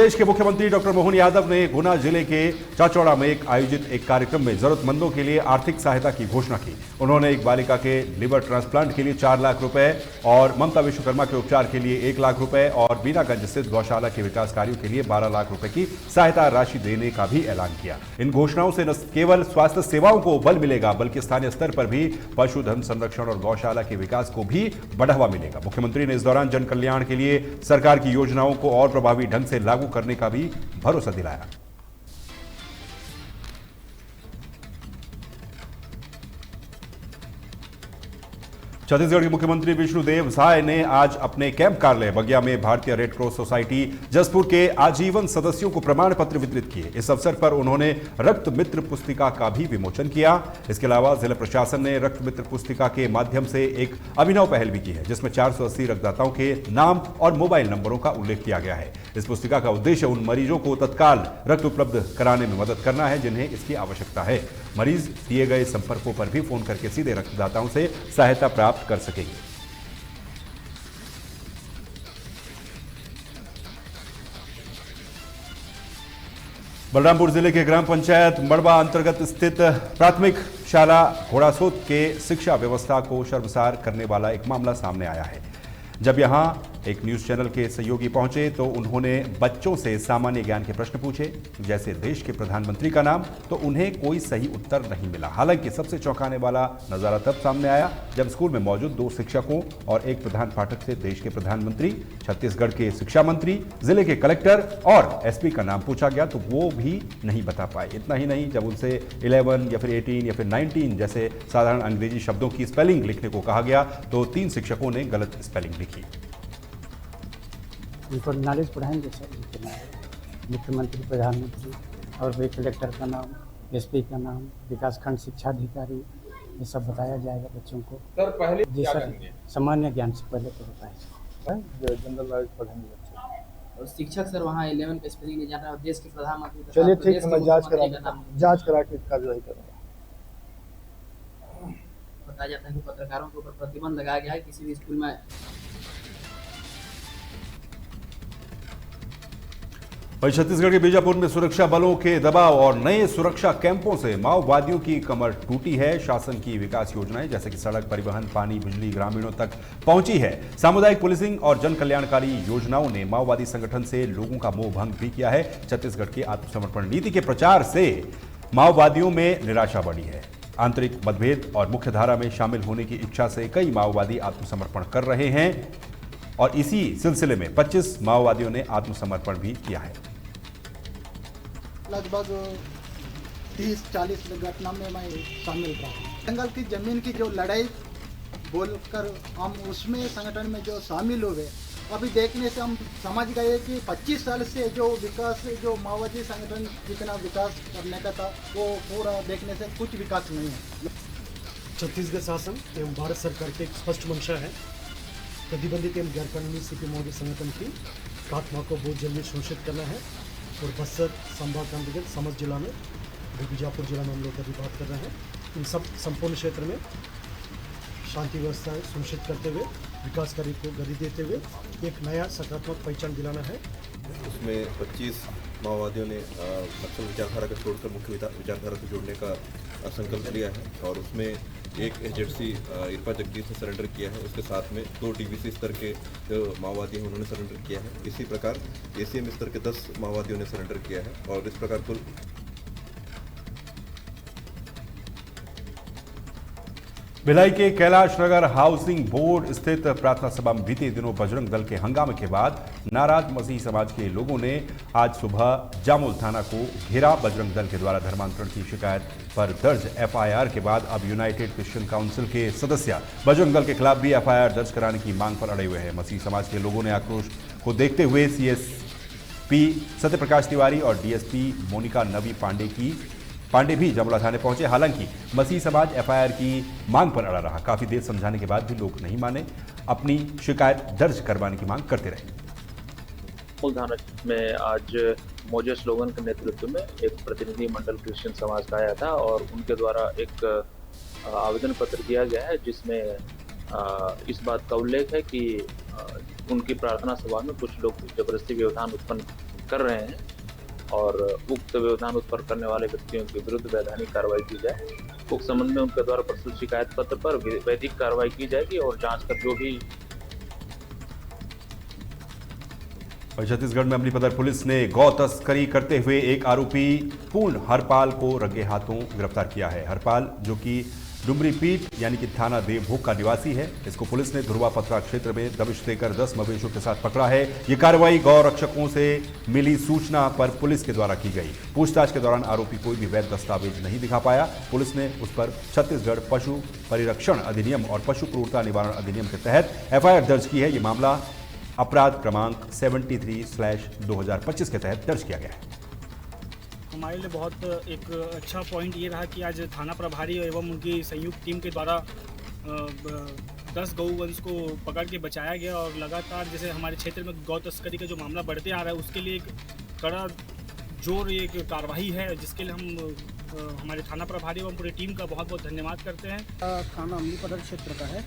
प्रदेश के मुख्यमंत्री डॉक्टर मोहन यादव ने गुना जिले के चाचौड़ा में आयोजित एक कार्यक्रम में जरूरतमंदों के लिए आर्थिक सहायता की घोषणा की। उन्होंने एक बालिका के लिवर ट्रांसप्लांट के लिए 4 लाख रुपए और ममता विश्वकर्मा के उपचार के लिए 1 लाख रुपए और बीनागंज स्थित गौशाला के विकास कार्यों के लिए 12 लाख रुपए की सहायता राशि देने का भी ऐलान किया। इन घोषणाओं से न केवल स्वास्थ्य सेवाओं को बल मिलेगा बल्कि स्थानीय स्तर पर भी पशुधन संरक्षण और गौशाला के विकास को भी बढ़ावा मिलेगा। मुख्यमंत्री ने इस दौरान जन कल्याण के लिए सरकार की योजनाओं को और प्रभावी ढंग से लागू करने का भी भरोसा दिलाया। छत्तीसगढ़ के मुख्यमंत्री विष्णुदेव साय ने आज अपने कैंप कार्यालय बगिया में भारतीय रेड क्रॉस सोसाइटी जसपुर के आजीवन सदस्यों को प्रमाण पत्र वितरित किए। इस अवसर पर उन्होंने रक्त मित्र पुस्तिका का भी विमोचन किया। इसके अलावा जिला प्रशासन ने रक्त मित्र पुस्तिका के माध्यम से एक अभिनव पहल भी की है, जिसमें 480 रक्तदाताओं के नाम और मोबाइल नंबरों का उल्लेख किया गया है। इस पुस्तिका का उद्देश्य उन मरीजों को तत्काल रक्त उपलब्ध कराने में मदद करना है जिन्हें इसकी आवश्यकता है। मरीज दिए गए संपर्कों पर भी फोन करके सीधे रक्तदाताओं से सहायता प्राप्त कर सकेंगे। बलरामपुर जिले के ग्राम पंचायत मड़वा अंतर्गत स्थित प्राथमिक शाला घोड़ासोत के शिक्षा व्यवस्था को शर्मसार करने वाला एक मामला सामने आया है। जब यहां एक न्यूज चैनल के सहयोगी पहुंचे तो उन्होंने बच्चों से सामान्य ज्ञान के प्रश्न पूछे, जैसे देश के प्रधानमंत्री का नाम, तो उन्हें कोई सही उत्तर नहीं मिला। हालांकि सबसे चौंकाने वाला नजारा तब सामने आया जब स्कूल में मौजूद 2 शिक्षकों और एक प्रधान पाठक से देश के प्रधानमंत्री, छत्तीसगढ़ के शिक्षा मंत्री, जिले के कलेक्टर और एसपी का नाम पूछा गया तो वो भी नहीं बता पाए। इतना ही नहीं, जब उनसे 11 या फिर 18 या फिर 19 जैसे साधारण अंग्रेजी शब्दों की स्पेलिंग लिखने को कहा गया तो 3 शिक्षकों ने गलत स्पेलिंग लिखी। उनको नॉलेज पढ़ाएंगे सर, मुख्यमंत्री, प्रधानमंत्री और वे कलेक्टर का नाम, एसपी का नाम, विकासखंड शिक्षा अधिकारी, ये सब बताया जाएगा बच्चों को। सर पहले जी सर, सामान्य ज्ञान से पहले तो बताया जो जनरल नॉलेज पढ़ेंगे बच्चे। और शिक्षक सर वहाँ 11 का स्पेलिंग नहीं जान रहा, देश के प्रधानमंत्री। चलिए ठीक है, मैं जांच करा के कार्रवाई करूँगा। बताया जाता है कि पत्रकारों के ऊपर प्रतिबंध लगाया गया है किसी भी स्कूल में। वहीं छत्तीसगढ़ के बीजापुर में सुरक्षा बलों के दबाव और नए सुरक्षा कैंपों से माओवादियों की कमर टूटी है। शासन की विकास योजनाएं जैसे कि सड़क, परिवहन, पानी, बिजली ग्रामीणों तक पहुंची है। सामुदायिक पुलिसिंग और जन कल्याणकारी योजनाओं ने माओवादी संगठन से लोगों का मोह भंग भी किया है। छत्तीसगढ़ की आत्मसमर्पण नीति के प्रचार से माओवादियों में निराशा बढ़ी है। आंतरिक मतभेद और मुख्यधारा में शामिल होने की इच्छा से कई माओवादी आत्मसमर्पण कर रहे हैं और इसी सिलसिले में 25 माओवादियों ने आत्मसमर्पण भी किया है। लगभग 30-40 घटना में मैं शामिल रहा। जंगल की जमीन की जो लड़ाई बोलकर हम उसमें संगठन में जो शामिल हुए, अभी देखने से हम समझ गए कि 25 साल से जो विकास, जो माओवादी संगठन जितना विकास करने का था वो पूरा देखने से कुछ विकास नहीं है। छत्तीसगढ़ शासन एवं भारत सरकार की एक स्पष्ट मंशा है प्रतिबंधित एवं गैरकानूनी सीपी माओवादी संगठन की आत्मा को बहुत जल्दी सुनिश्चित करना है। और बस्तर संभाग के अंतर्गत समस्त जिला में, बीजापुर जिला में हम लोग अभी बात कर रहे हैं, इन सब संपूर्ण क्षेत्र में शांति व्यवस्था सुनिश्चित करते हुए विकास कार्य को गति देते हुए एक नया सकारात्मक पहचान दिलाना है। उसमें 25 माओवादियों ने नक्सल विचारधारा को छोड़कर मुख्य विचारधारा को जोड़ने का संकल्प लिया है और उसमें एक एजेंसी इरपा जगदीश ने सरेंडर किया है। उसके साथ में 2 डीवीसी स्तर के जो माओवादी हैं उन्होंने सरेंडर किया है। इसी प्रकार एसीएम स्तर के 10 माओवादियों ने सरेंडर किया है और इस प्रकार कुल भिलाई के कैलाश नगर हाउसिंग बोर्ड स्थित प्रार्थना सभा में बीते दिनों बजरंग दल के हंगामे के बाद नाराज मसीही समाज के लोगों ने आज सुबह जामुल थाना को घेरा। बजरंग दल के द्वारा धर्मांतरण की शिकायत पर दर्ज एफआईआर के बाद अब यूनाइटेड क्रिश्चियन काउंसिल के सदस्य बजरंग दल के खिलाफ भी एफआईआर दर्ज कराने की मांग पर अड़े हुए हैं। मसीही समाज के लोगों ने आक्रोश को देखते हुए सीएसपी सत्यप्रकाश तिवारी और डीएसपी मोनिका नवी पांडे भी जमुला थाने पहुंचे। हालांकि मसीह समाज एफआईआर की मांग पर अड़ा रहा। काफी देर समझाने के बाद भी लोग नहीं माने, अपनी शिकायत दर्ज करवाने की मांग करते रहे। थाना में आज मोजेस लोगन के नेतृत्व में एक प्रतिनिधि मंडल क्रिश्चियन समाज का आया था और उनके द्वारा एक आवेदन पत्र दिया गया है जिसमें इस बात का उल्लेख है कि उनकी प्रार्थना सभा में कुछ लोग जबरदस्ती व्यवधान उत्पन्न कर रहे हैं और उक्त व्यवधान उत्पन्न करने वाले व्यक्तियों के विरुद्ध वैधानिक कार्रवाई की जाए। उक्त संबंध में उनके द्वारा प्रस्तुत शिकायत पत्र पर वैधिक कार्रवाई की जाएगी और जांच कर जो भी। और छत्तीसगढ़ में अमलीपदर पुलिस ने गौ तस्करी करते हुए एक आरोपी पूर्ण हरपाल को रंगे हाथों गिरफ्तार किया है। हरपाल जो कि डुमरी पीठ यानी कि थाना देवभोग का निवासी है, इसको पुलिस ने धुरवा पथरा क्षेत्र में दबिश देकर 10 मवेशियों के साथ पकड़ा है। ये कार्रवाई गौ रक्षकों से मिली सूचना पर पुलिस के द्वारा की गई। पूछताछ के दौरान आरोपी कोई भी वैध दस्तावेज नहीं दिखा पाया। पुलिस ने उस पर छत्तीसगढ़ पशु परिरक्षण अधिनियम और पशु क्रूरता निवारण अधिनियम के तहत एफआईआर दर्ज की है। ये मामला अपराध क्रमांक 73/2025 के तहत दर्ज किया गया है। हमारे लिए बहुत एक अच्छा पॉइंट ये रहा कि आज थाना प्रभारी एवं उनकी संयुक्त टीम के द्वारा 10 गौवंश को पकड़ के बचाया गया और लगातार जैसे हमारे क्षेत्र में गौ तस्करी का जो मामला बढ़ते आ रहा है उसके लिए एक कड़ा जोर एक कार्रवाई है, जिसके लिए हम हमारे थाना प्रभारी एवं पूरी टीम का बहुत बहुत धन्यवाद करते हैं। थाना अमलीपदर क्षेत्र का है।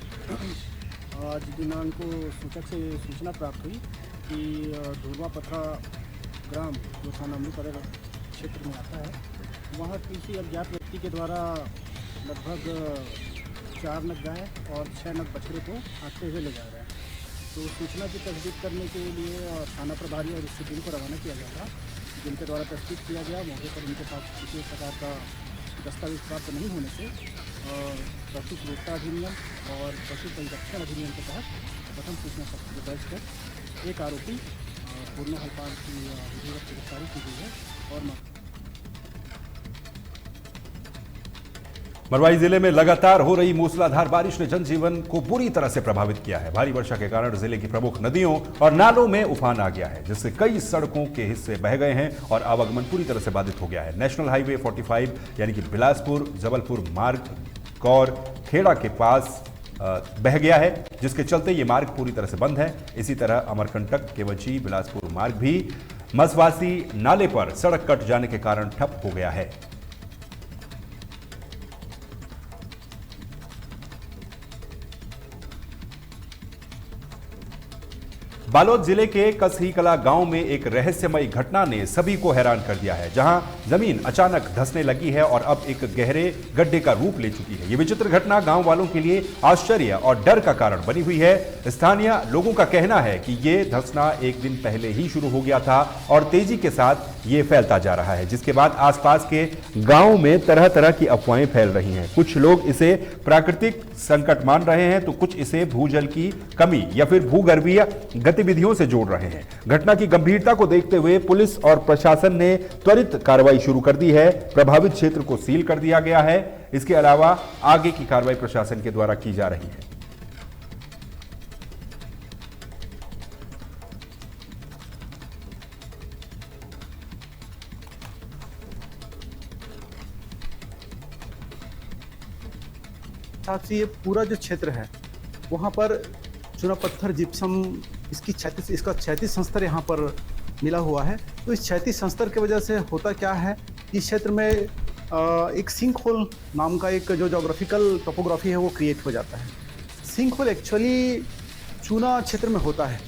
आज दिनांक को सूचक से सूचना प्राप्त हुई कि धुरवा पथरा ग्राम जो थाना अमलीपदर क्षेत्र में आता है, वहाँ किसी अज्ञात व्यक्ति के द्वारा लगभग 4 नग गाय और 6 नग बछड़े को हाथते हुए ले जा रहे हैं। तो सूचना की तस्दीक करने के लिए थाना प्रभारी और उसकी टीम को रवाना किया गया था, जिनके द्वारा तस्दीक किया गया। मौके पर उनके पास किसी प्रकार का दस्तावेज प्राप्त नहीं होने से पशु क्रूरता अधिनियम और पशु परिरक्षण अधिनियम के तहत प्रथम सूचना पत्र दर्ज कर एक आरोपी पूर्ण हरपाल की विधिवत गिरफ्तारी की गई है। और मरवाई जिले में लगातार हो रही मूसलाधार बारिश ने जनजीवन को बुरी तरह से प्रभावित किया है। भारी वर्षा के कारण जिले की प्रमुख नदियों और नालों में उफान आ गया है, जिससे कई सड़कों के हिस्से बह गए हैं और आवागमन पूरी तरह से बाधित हो गया है। नेशनल हाईवे 45 यानी कि बिलासपुर जबलपुर मार्ग कौर खेड़ा के पास बह गया है, जिसके चलते ये मार्ग पूरी तरह से बंद है। इसी तरह अमरकंटक केवंची बिलासपुर मार्ग भी मसवासी नाले पर सड़क कट जाने के कारण ठप हो गया है। बालोद जिले के कसहीकला गांव में एक रहस्यमयी घटना ने सभी को हैरान कर दिया है, जहां जमीन अचानक धंसने लगी है और अब एक गहरे गड्ढे का रूप ले चुकी है। यह विचित्र घटना गांव वालों के लिए आश्चर्य और डर का कारण बनी हुई है। स्थानीय लोगों का कहना है कि यह धंसना एक दिन पहले ही शुरू हो गया था और तेजी के साथ ये फैलता जा रहा है, जिसके बाद आसपास के गांव में तरह तरह की अफवाहें फैल रही हैं। कुछ लोग इसे प्राकृतिक संकट मान रहे हैं तो कुछ इसे भूजल की कमी या फिर भूगर्भीय गतिविधियों से जोड़ रहे हैं। घटना की गंभीरता को देखते हुए पुलिस और प्रशासन ने त्वरित कार्रवाई शुरू कर दी है। प्रभावित क्षेत्र को सील कर दिया गया है। इसके अलावा आगे की कार्रवाई प्रशासन के द्वारा की जा रही है। साथ ही ये पूरा जो क्षेत्र है वहाँ पर चूना पत्थर जिप्सम इसका 36 संस्तर यहाँ पर मिला हुआ है। तो इस 36 संस्तर की वजह से होता क्या है, इस क्षेत्र में एक सिंक होल नाम का एक जो जोग्राफिकल टोपोग्राफी है वो क्रिएट हो जाता है। सिंक होल एक्चुअली चूना क्षेत्र में होता है।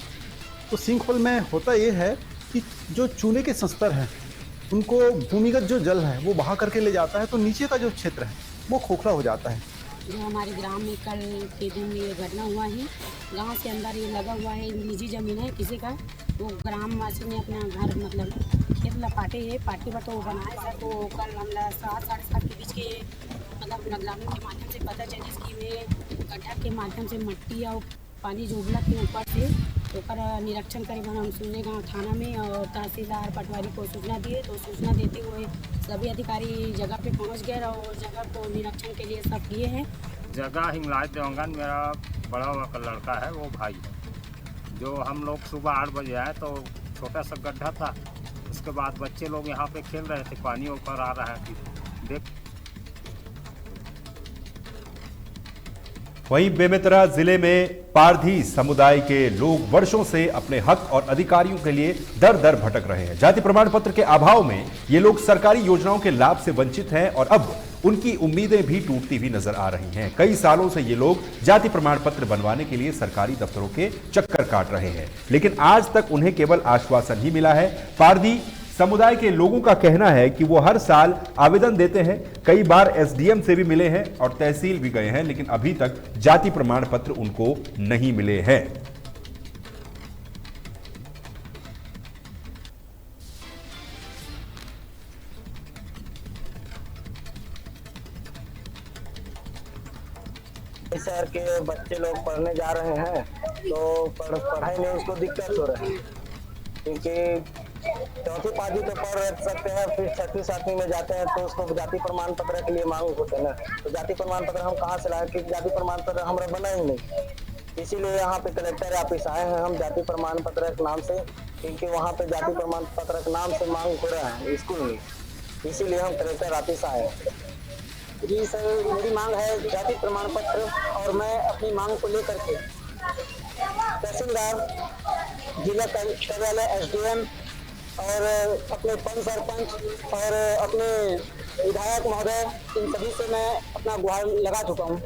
तो सिंक होल में होता ये है कि जो चूने के संस्तर हैं उनको भूमिगत जो जल है वो बहा करके ले जाता है, तो नीचे का जो क्षेत्र है वो खोखला हो जाता है। जो हमारे ग्राम में कल के दिन ये घटना हुआ है, गांव के अंदर ये लगा हुआ है, निजी ज़मीन है किसी का, तो ग्रामवासी ने अपना घर मतलब खेत लपाटे है, पार्टी पर तो बनाए था। तो कल हमला 7 साढ़े 7 के बीच के मतलब ग्रामीण के माध्यम से पता चले कि वे गड्ढा के माध्यम से मिट्टी और पानी जो उबला के ऊपर से ओकर निरीक्षण करे हम सुने गाँव थाना में और तहसीलदार पटवारी को सूचना दिए। तो सूचना देते हुए सभी अधिकारी जगह पे पहुंच गए और जगह को निरीक्षण के लिए सब किए हैं। जगह हिंगलाज देवंगन मेरा बड़ा हुआ लड़का है, वो भाई है। जो हम लोग सुबह 8 बजे आए तो छोटा सा गड्ढा था, उसके बाद बच्चे लोग यहाँ पे खेल रहे थे, पानी ऊपर आ रहा है। देख वहीं बेमेतरा जिले में पारधी समुदाय के लोग वर्षों से अपने हक और अधिकारियों के लिए दर दर भटक रहे हैं। जाति प्रमाण पत्र के अभाव में ये लोग सरकारी योजनाओं के लाभ से वंचित हैं और अब उनकी उम्मीदें भी टूटती हुई नजर आ रही हैं। कई सालों से ये लोग जाति प्रमाण पत्र बनवाने के लिए सरकारी दफ्तरों के चक्कर काट रहे हैं, लेकिन आज तक उन्हें केवल आश्वासन ही मिला है। पारधी समुदाय के लोगों का कहना है कि वो हर साल आवेदन देते हैं, कई बार एसडीएम से भी मिले हैं और तहसील भी गए हैं, लेकिन अभी तक जाति प्रमाण पत्र उनको नहीं मिले हैं। शहर के बच्चे लोग पढ़ने जा रहे हैं तो पढ़ाई में उसको दिक्कत हो रही है, क्योंकि चौथी पाँचवीं तो पढ़ सकते हैं, फिर छठी सातवीं में जाते हैं तो उसको जाति प्रमाण पत्र के लिए मांग होते हैं ना। तो जाति प्रमाण पत्र हम कहाँ से लाएं, क्योंकि जाति प्रमाण पत्र हमारा बना ही नहीं। इसीलिए यहाँ पे कलेक्टर ऑफिस आए हैं हम जाति प्रमाण पत्र के नाम से, क्योंकि वहाँ पे जाति प्रमाण पत्र के नाम से मांग हो रहा है स्कूल में, इसीलिए हम कलेक्टर ऑफिस आए हैं। जी सर, मेरी मांग है जाति प्रमाण पत्र, और मैं अपनी मांग को लेकर के तहसीलदार, जिला कार्यालय, एसडीएम और अपने पंच सरपंच और अपने विधायक महोदय, इन सभी से मैं अपना गुहार लगा चुका हूँ,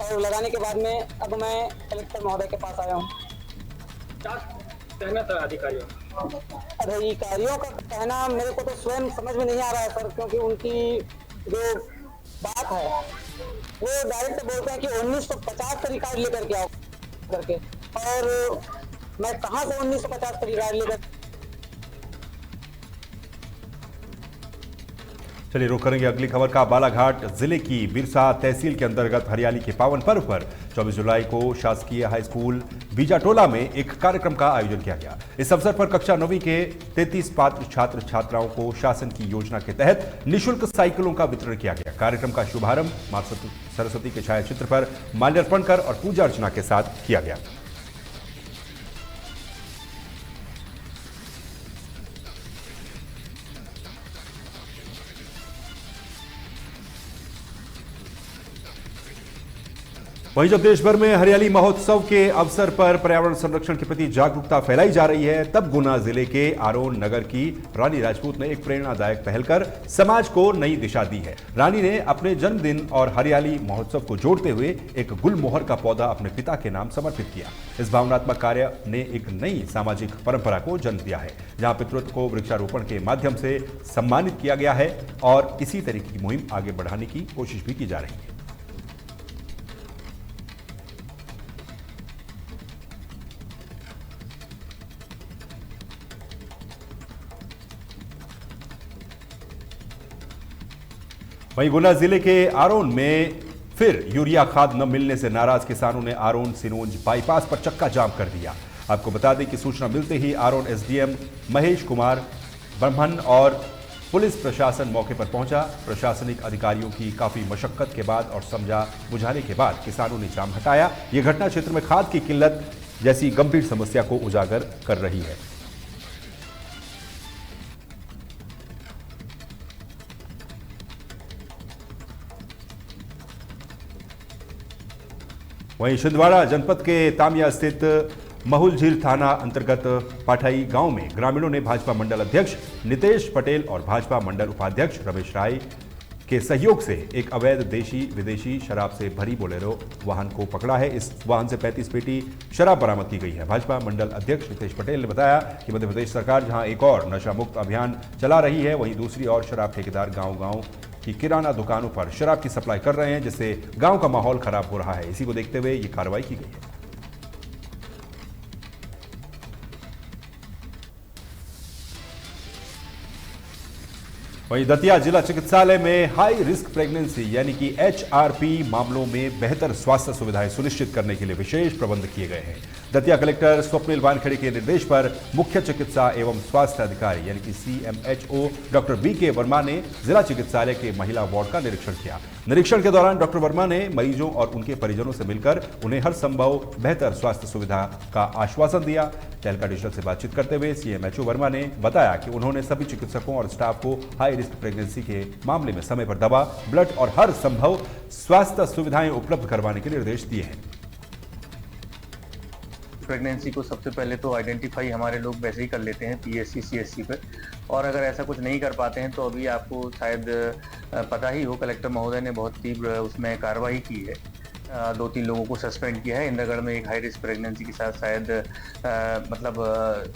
और लगाने के बाद में अब मैं कलेक्टर महोदय के पास आया हूँ। क्या कहना था अधिकारियों का कहना मेरे को तो स्वयं समझ में नहीं आ रहा है सर, क्योंकि उनकी जो बात है वो डायरेक्ट बोलते हैं कि 1950 का रिकॉर्ड लेकर के आओ करके, और मैं कहाँ से 1950 का रिकॉर्ड लेकर। चलिए रुक करेंगे अगली खबर का। बालाघाट जिले की बिरसा तहसील के अंतर्गत हरियाली के पावन पर्व पर 24 जुलाई को शासकीय हाई स्कूल बीजाटोला में एक कार्यक्रम का आयोजन किया गया। इस अवसर पर कक्षा 9वीं के 33 पात्र छात्र छात्राओं को शासन की योजना के तहत निःशुल्क साइकिलों का वितरण किया गया। कार्यक्रम का शुभारंभ मां सरस्वती के छाया चित्र पर माल्यार्पण कर और पूजा अर्चना के साथ किया गया। वहीं जब देश भर में हरियाली महोत्सव के अवसर पर पर्यावरण संरक्षण के प्रति जागरूकता फैलाई जा रही है, तब गुना जिले के आरोन नगर की रानी राजपूत ने एक प्रेरणादायक पहल कर समाज को नई दिशा दी है। रानी ने अपने जन्मदिन और हरियाली महोत्सव को जोड़ते हुए एक गुलमोहर का पौधा अपने पिता के नाम समर्पित किया। इस भावनात्मक कार्य ने एक नई सामाजिक परंपरा को जन्म दिया है, जहां पितृत्व को वृक्षारोपण के माध्यम से सम्मानित किया गया है और इसी तरीके की मुहिम आगे बढ़ाने की कोशिश भी की जा रही है। वहीं गुना जिले के आरोन में फिर यूरिया खाद न मिलने से नाराज किसानों ने आरोन सिनोंज बाईपास पर चक्का जाम कर दिया। आपको बता दें कि सूचना मिलते ही आरोन एसडीएम महेश कुमार ब्रह्मन और पुलिस प्रशासन मौके पर पहुंचा। प्रशासनिक अधिकारियों की काफी मशक्कत के बाद और समझा बुझाने के बाद किसानों ने जाम हटाया। यह घटना क्षेत्र में खाद की किल्लत जैसी गंभीर समस्या को उजागर कर रही है। वहीं छिंदवाड़ा जनपद के तामिया स्थित महुलझीर थाना अंतर्गत पाठाई गांव में ग्रामीणों ने भाजपा मंडल अध्यक्ष नितेश पटेल और भाजपा मंडल उपाध्यक्ष रमेश राय के सहयोग से एक अवैध देशी विदेशी शराब से भरी बोलेरो वाहन को पकड़ा है। इस वाहन से 35 पेटी शराब बरामद की गई है। भाजपा मंडल अध्यक्ष नितेश पटेल ने बताया कि मध्य प्रदेश सरकार जहां एक और नशा मुक्त अभियान चला रही है, वहीं दूसरी ओर शराब ठेकेदार गांव-गांव की किराना दुकानों पर शराब की सप्लाई कर रहे हैं, जिससे गांव का माहौल खराब हो रहा है। इसी को देखते हुए ये कार्रवाई की गई है। वहीं दतिया जिला चिकित्सालय में हाई रिस्क प्रेगनेंसी यानी कि HRP मामलों में बेहतर स्वास्थ्य सुविधाएं सुनिश्चित करने के लिए विशेष प्रबंध किए गए हैं। दतिया कलेक्टर स्वप्निल वानखेड़े के निर्देश पर मुख्य चिकित्सा एवं स्वास्थ्य अधिकारी यानी कि CMHO डॉक्टर BK वर्मा ने जिला चिकित्सालय के महिला वार्ड का निरीक्षण किया। निरीक्षण के दौरान डॉक्टर वर्मा ने मरीजों और उनके परिजनों से मिलकर उन्हें हर संभव बेहतर स्वास्थ्य सुविधा का आश्वासन दिया। तहलका डिजिटल से बातचीत करते हुए सीएमएचओ वर्मा ने बताया कि उन्होंने सभी चिकित्सकों और स्टाफ को हाई रिस्क प्रेगनेंसी के मामले में समय पर दवा, ब्लड और हर संभव स्वास्थ्य सुविधाएं उपलब्ध करवाने के निर्देश दिए हैं। प्रेगनेंसी को सबसे पहले तो आइडेंटिफाई हमारे लोग वैसे ही कर लेते हैं पीएससी सीएससी पे, और अगर ऐसा कुछ नहीं कर पाते हैं तो अभी आपको शायद पता ही हो, कलेक्टर महोदय ने बहुत तीव्र उसमें कार्रवाई की है। 2-3 लोगों को सस्पेंड किया है। इंद्रगढ़ में एक हाई रिस्क प्रेगनेंसी के साथ शायद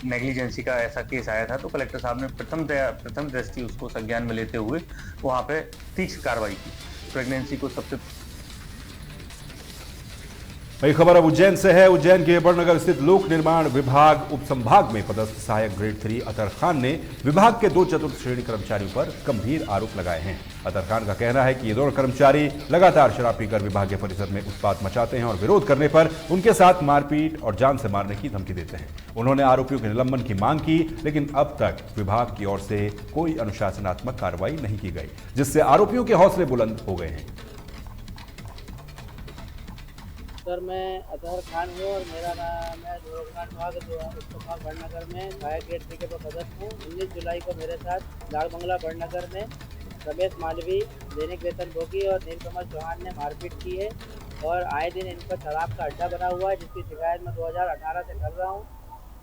नेग्लिजेंसी का ऐसा केस आया था, तो कलेक्टर साहब ने प्रथम दृष्टि उसको संज्ञान में लेते हुए वहाँ पे तीक्ष्ण कार्रवाई की। प्रेगनेंसी को सबसे वही खबर अब उज्जैन से है। उज्जैन के बड़नगर स्थित लोक निर्माण विभाग उपसंभाग में पदस्थ सहायक ग्रेड 3 अतर खान ने विभाग के 2 चतुर्थ श्रेणी कर्मचारियों पर गंभीर आरोप लगाए हैं। अतर खान का कहना है कि ये दोनों कर्मचारी लगातार शराब पीकर विभागीय परिसर में उत्पात मचाते हैं और विरोध करने पर उनके साथ मारपीट और जान से मारने की धमकी देते हैं। उन्होंने आरोपियों के निलंबन की मांग की, लेकिन अब तक विभाग की ओर से कोई अनुशासनात्मक कार्रवाई नहीं की गई, जिससे आरोपियों के हौसले बुलंद हो गए हैं। सर, मैं अतहर खान हूँ और मेरा नाम है रोजगार विभाग जो है उपसंभाग बड़नगर में सहायक ग्रेड 3 के पदस्थ हूँ। 19 जुलाई को मेरे साथ लाल बंगला बड़नगर में रमेश मालवी, दैनिक वेतन भोगी और नीलकमल चौहान ने मारपीट की है और आए दिन इन पर शराब का अड्डा बना हुआ है, जिसकी शिकायत मैं 2018 से कर रहा हूँ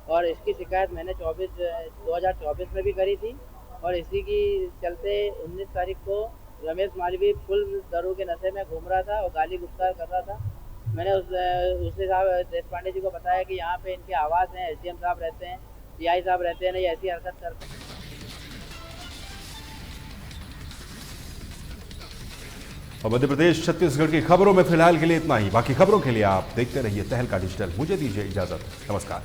और इसकी शिकायत मैंने 2024 में भी करी थी और इसी की चलते 19 तारीख को रमेश मालवी फुल दारू के नशे में घूम रहा था और गाली गुफ्तार कर रहा था। मैंने उसने साहब देश पांडे जी को बताया कि यहाँ पे इनके आवास हैं, एसडीएम साहब रहते हैं, पीआई साहब रहते हैं, नहीं ऐसी हरकत करते हैं। और मध्य प्रदेश छत्तीसगढ़ की खबरों में फिलहाल के लिए इतना ही। बाकी खबरों के लिए आप देखते रहिए तहलका डिजिटल। मुझे दीजिए इजाजत। नमस्कार।